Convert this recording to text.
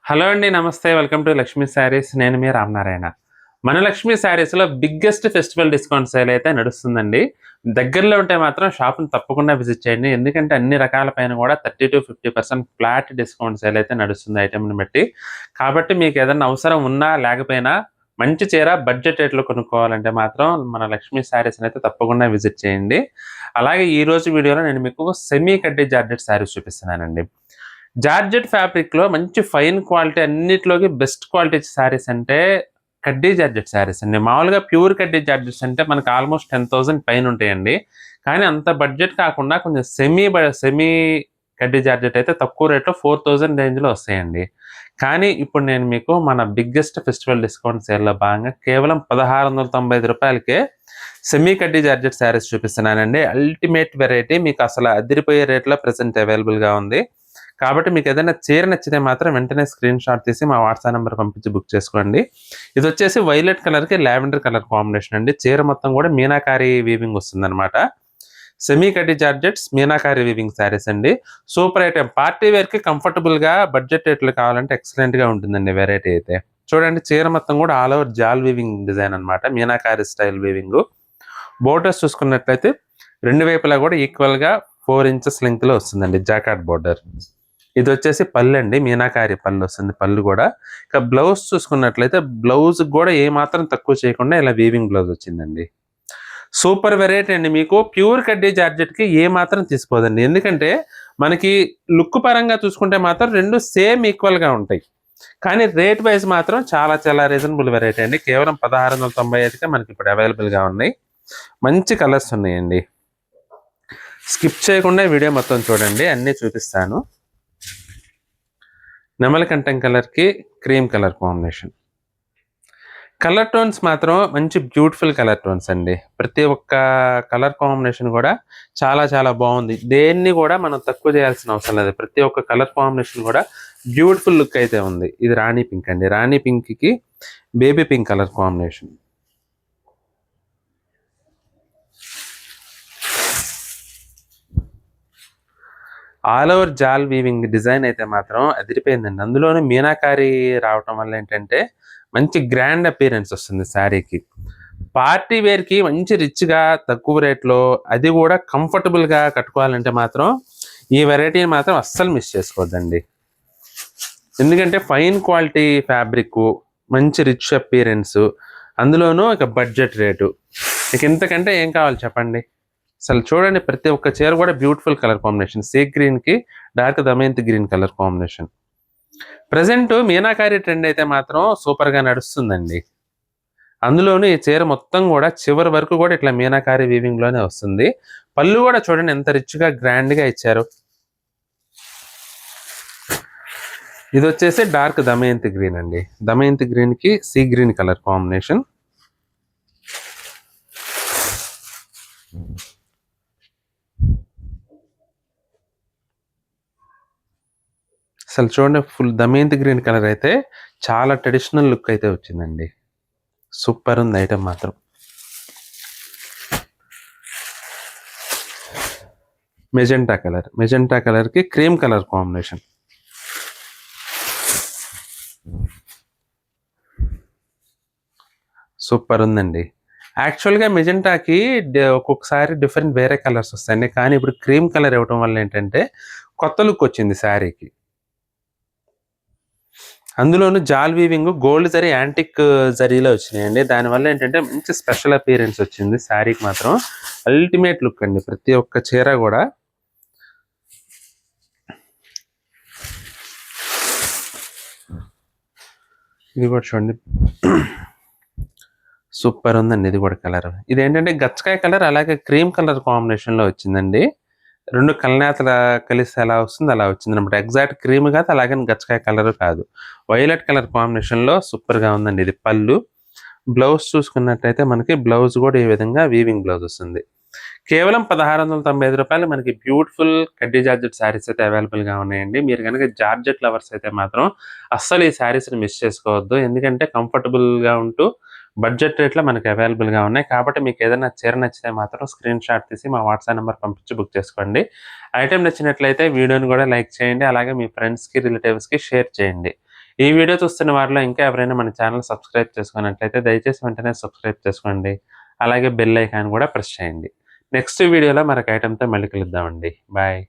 Hello అండి. నమస్తే. Welcome to Lakshmi saris. నేను మీ రామనారాయణ. మన లక్ష్మీ శారీస్‌లో బిగ్గెస్ట్ ఫెస్టివల్ డిస్కౌంట్ సేల్ అయితే నడుస్తుందండి. దగ్గరలో ఉంటే మాత్రం షాప్‌ని తప్పకుండా విజిట్ చేయండి. ఎందుకంటే అన్ని రకాల పైన కూడా 30-50% ఫ్లాట్ డిస్కౌంట్ సేల్ అయితే నడుస్తుంది ఐటెమ్‌ని బట్టి. కాబట్టి మీకు ఏదన్నా అవసరం ఉన్నా లేకపోయినా మంచి చీర బడ్జెట్ రేట్‌లో కొనుక్కోవాలంటే మాత్రం మన లక్ష్మీ శారీస్‌ని అయితే తప్పకుండా విజిట్ చేయండి. అలాగే ఈరోజు వీడియోలో నేను మీకు సెమీ కడ్డీ జార్జెట్ శారీస్ చూపిస్తున్నానండి. జార్జెట్ ఫ్యాబ్రిక్‌లో మంచి ఫైన్ క్వాలిటీ అన్నిట్లోకి బెస్ట్ క్వాలిటీ శారీస్ అంటే కడ్డీ జార్జెట్ శారీస్ అండి. మామూలుగా ప్యూర్ కడ్డీ జార్జెట్స్ అంటే మనకు ఆల్మోస్ట్ 10,000 పైన ఉంటాయండి. కానీ అంత బడ్జెట్ కాకుండా కొంచెం సెమీ కడ్డీ జార్జెట్ అయితే తక్కువ రేట్‌లో 4,000 రేంజ్‌లో వస్తాయండి. కానీ ఇప్పుడు నేను మీకు మన బిగ్గెస్ట్ ఫెస్టివల్ డిస్కౌంట్ సేల్‌లో భాగంగా కేవలం రూ. 1,695కే సెమీ కడ్డీ జార్జెట్ శారీస్ చూపిస్తున్నానండి. అల్టిమేట్ వెరైటీ మీకు అసలు అదిరిపోయే రేట్‌లో ప్రెజెంట్ అవైలబుల్‌గా ఉంది. కాబట్టి మీకు ఏదైనా చీర నచ్చితే మాత్రం వెంటనే స్క్రీన్ షాట్ తీసి మా వాట్సాప్ నెంబర్ పంపించి బుక్ చేసుకోండి. ఇది వచ్చేసి వైలెట్ కలర్‌కి లావెండర్ కలర్ కాంబినేషన్ అండి. చీర మొత్తం కూడా మీనాకారి వీవింగ్ వస్తుందన్నమాట. సెమీ కడ్డీ జార్జెట్స్ మీనాకారి వీవింగ్ శారీస్ అండి. Super item. పార్టీ వేర్‌కి కంఫర్టబుల్‌గా బడ్జెట్ రేట్‌లో కావాలంటే ఎక్సలెంట్‌గా ఉంటుందండి వెరైటీ అయితే. చూడండి చీర మొత్తం కూడా ఆల్ ఓవర్ జాల్ వీవింగ్ డిజైన్ అన్నమాట. Meenakari style weaving. బోర్డర్స్ చూసుకున్నట్లయితే రెండు వైపులా కూడా ఈక్వల్‌గా 4 ఇంచెస్ లెంగ్త్‌లో వస్తుందండి జాకార్డ్ బోర్డర్. ఇది వచ్చేసి పళ్ళు అండి. మీనాకారి పళ్ళు వస్తుంది పళ్ళు కూడా. ఇక బ్లౌజ్ చూసుకున్నట్లయితే బ్లౌజ్‌కి కూడా ఏమాత్రం తక్కువ చేయకుండా ఇలా వీవింగ్ బ్లౌజ్ వచ్చిందండి. సూపర్ వెరైటీ అండి. మీకు ప్యూర్ కడ్డీ జార్జెట్‌కి ఏమాత్రం తీసిపోదండి. ఎందుకంటే మనకి లుక్ పరంగా చూసుకుంటే మాత్రం 2 సేమ్ ఈక్వల్‌గా ఉంటాయి. కానీ రేట్ వైస్ మాత్రం చాలా చాలా రీజనబుల్ వెరైటీ అండి. కేవలం 1695కే మనకి ఇప్పుడు అవైలబుల్‌గా ఉన్నాయి. మంచి కలర్స్ ఉన్నాయండి. స్కిప్ చేయకుండా వీడియో మొత్తం చూడండి. అన్నీ చూపిస్తాను. నెమలికంఠం కలర్‌కి cream colour combination. Colour tones మాత్రం మంచి బ్యూటిఫుల్ కలర్ టోన్స్ అండి. ప్రతి ఒక్క కలర్ కాంబినేషన్ కూడా చాలా చాలా బాగుంది. దేన్ని కూడా మనం తక్కువ చేయాల్సిన అవసరం లేదు. ప్రతి ఒక్క కలర్ కాంబినేషన్ కూడా బ్యూటిఫుల్ లుక్ అయితే ఉంది. ఇది రాణి పింక్ అండి. రాణి పింక్‌కి baby pink colour combination. All over జాల్ వీవింగ్ డిజైన్ అయితే మాత్రం అదిరిపోయిందండి. అందులోనూ మీనాకారి రావటం వల్ల ఏంటంటే మంచి గ్రాండ్ అపియరెన్స్ వస్తుంది శారీకి. పార్టీ వేర్‌కి మంచి రిచ్‌గా తక్కువ రేట్‌లో అది కూడా కంఫర్టబుల్‌గా కట్టుకోవాలంటే మాత్రం ఈ వెరైటీని మాత్రం అస్సలు మిస్ చేసుకోవద్దండి. ఎందుకంటే ఫైన్ క్వాలిటీ ఫ్యాబ్రిక్కు, మంచి రిచ్ అపియరెన్సు, అందులోనూ ఇక బడ్జెట్ రేటు. ఇక ఇంతకంటే ఏం కావాలి చెప్పండి? అసలు చూడండి ప్రతి ఒక్క చీర కూడా బ్యూటిఫుల్ కలర్ కాంబినేషన్. సీ గ్రీన్‌కి dark Damayanti green colour combination. Present meenakari trend అయితే మాత్రం సూపర్‌గా నడుస్తుందండి. అందులోనూ ఈ చీర మొత్తం కూడా చివరి వరకు కూడా ఇట్లా మీనాకారి వీవింగ్‌లోనే వస్తుంది. పళ్ళు కూడా చూడండి ఎంత రిచ్‌గా గ్రాండ్‌గా ఇచ్చారు. ఇదొచ్చేసి డార్క్ దమయంతి గ్రీన్ అండి. దమయంతి గ్రీన్‌కి సీ గ్రీన్ కలర్ కాంబినేషన్. అసలు చూడండి ఫుల్ దమయంతి గ్రీన్ కలర్ అయితే చాలా ట్రెడిషనల్ లుక్ అయితే వచ్చిందండి. సూపర్ ఉంది ఐటమ్ మాత్రం. మెజెంటా కలర్‌కి క్రీమ్ కలర్ కాంబినేషన్. సూపర్ ఉందండి. యాక్చువల్‌గా మెజెంటాకి ఒక్కొక్కసారి డిఫరెంట్ వేరే కలర్స్ వస్తాయండి. కానీ ఇప్పుడు క్రీమ్ కలర్ ఇవ్వటం వల్ల ఏంటంటే కొత్త లుక్ వచ్చింది శారీకి. అందులోను జాల్ వీవింగ్ గోల్డ్ జరీ యాంటిక్ జరీలో వచ్చినాయండి. దానివల్ల ఏంటంటే మంచి స్పెషల్ అపియరెన్స్ వచ్చింది శారీకి మాత్రం. అల్టిమేట్ లుక్ అండి ప్రతి ఒక్క చీర కూడా. ఇది కూడా చూడండి. సూపర్ ఉందండి ఇది కూడా కలర్. ఇదేంటంటే గచ్చకాయ కలర్ అలాగే క్రీమ్ కలర్ కాంబినేషన్‌లో వచ్చిందండి. 2 కలనేతల కలిసి ఎలా వస్తుందో అలా వచ్చిందనమాట. ఎగ్జాక్ట్ క్రీమ్ కాదు అలాగని గచ్చకాయ కలర్ కాదు. వైలెట్ కలర్ కాంబినేషన్‌లో సూపర్‌గా ఉందండి ఇది పళ్ళు. బ్లౌజ్ చూసుకున్నట్టయితే మనకి బ్లౌజ్ కూడా ఈ విధంగా వీవింగ్ బ్లౌజ్ వస్తుంది. కేవలం రూ. 1695 మనకి బ్యూటిఫుల్ కడ్డీ జార్జెట్ శారీస్ అయితే అవైలబుల్‌గా ఉన్నాయండి. మీరు గనుక జార్జెట్ లవర్స్ అయితే మాత్రం అస్సలు ఈ శారీస్‌ని మిస్ చేసుకోవద్దు. ఎందుకంటే కంఫర్టబుల్‌గా ఉంటూ బడ్జెట్ రేట్‌లో మనకి అవైలబుల్‌గా ఉన్నాయి. కాబట్టి మీకు ఏదైనా చీర నచ్చితే మాత్రం స్క్రీన్ షాట్ తీసి మా వాట్సాప్ నంబర్ పంపించి బుక్ చేసుకోండి. ఐటెమ్ నచ్చినట్లయితే వీడియోని కూడా లైక్ చేయండి. అలాగే మీ ఫ్రెండ్స్‌కి, రిలేటివ్స్‌కి షేర్ చేయండి. ఈ వీడియో చూస్తున్న వారిలో ఇంకా ఎవరైనా మన ఛానల్ సబ్స్క్రైబ్ చేసుకున్నట్లయితే దయచేసి వెంటనే సబ్స్క్రైబ్ చేసుకోండి. అలాగే బెల్ ఐకాన్ కూడా ప్రెస్ చేయండి. నెక్స్ట్ వీడియోలో మరొక ఐటెంతో మళ్ళీ కలుద్దామండి. బాయ్.